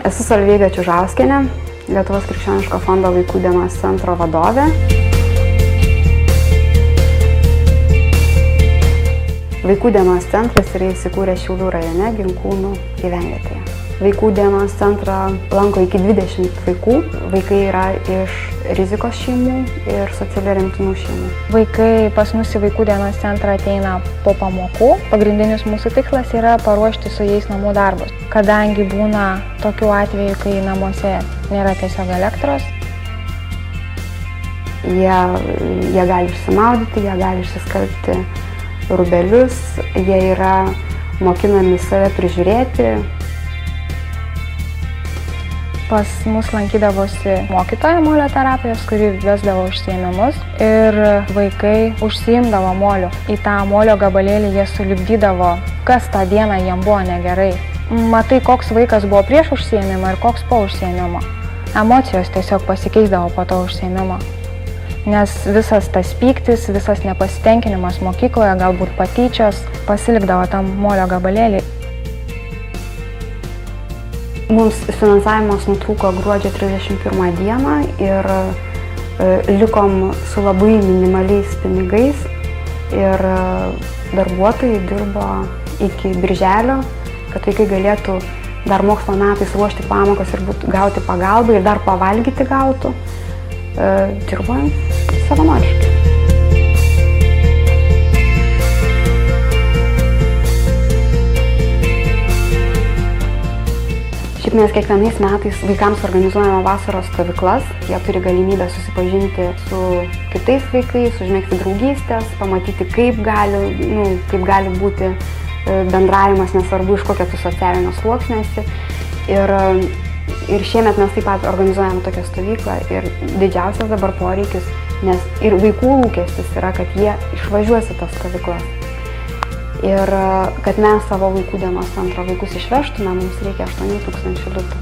Esu Solveiga Čiužauskienė, Lietuvos krikščioniško fondo Vaikų dienos centro vadovė. Vaikų dienos centras yra įsikūręs Šiaulių rajone Ginkūnų gyvenvietėje. Vaikų dienos centrą lanko iki 20 vaikų. Vaikai yra iš rizikos šeimų ir socialiai remtinų šeimų. Vaikai pas mus į Vaikų dienos centrą ateina po pamokų. Pagrindinis mūsų tikslas yra paruošti su jais namų darbus. Kadangi būna tokių atvejų, kai namuose nėra tiesiog elektros. Jie gali išsimaudyti, jie gali išsiskalbti rūbelius, jie yra mokinami save prižiūrėti. Pas mus lankydavosi mokytoja molio terapijos, kuri vesdavo užsiėmimus ir vaikai užsiimdavo moliu. Į tą molio gabalėlį jie sulipdydavo, kas tą dieną jiem buvo negerai. Matai, koks vaikas buvo prieš užsiėmimą ir koks po užsiėmimo. Emocijos tiesiog pasikeisdavo po to užsiėmimo. Nes visas tas pyktis, visas nepasitenkinimas mokykloje, galbūt patyčios, pasilikdavo tam molio gabalėlį. Mums finansavimas nutrūko gruodžio 31 dieną ir likom su labai minimaliais pinigais ir darbuotojai dirbo iki birželio, kad vaikai galėtų dar mokslo metais ruošti pamokas ir gauti pagalbą ir dar pavalgyti gautų. Dirbo savanoriškai. Šiaip mes kiekvienais metais vaikams organizuojame vasaros stovyklas. Jie turi galimybę susipažinti su kitais vaikais, užmegzti draugystės, pamatyti, kaip gali būti bendravimas, nesvarbu iš kokio tu socialinio sluoksnio esi. Ir šiemet mes taip pat organizuojame tokią stovyklą ir didžiausias dabar poreikis, nes ir vaikų lūkestis yra, kad jie išvažiuos į tas stovyklas. Ir kad mes savo Vaikų dienos centro vaikus išvežtume, mums reikia 8000 litų.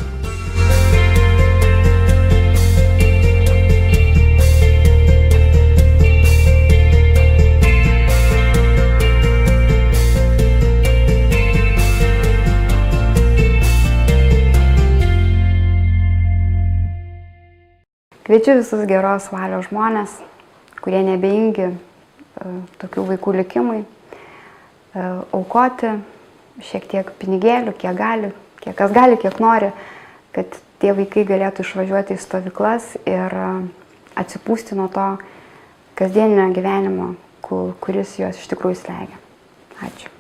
Kviečiu visus geros valios žmonės, kurie neabejingi tokių vaikų likimui, aukoti šiek tiek pinigėlių, kiek kas gali, kiek nori, kad tie vaikai galėtų išvažiuoti į stovyklas ir atsipūsti nuo to kasdieninio gyvenimo, kuris juos iš tikrųjų slegia. Ačiū.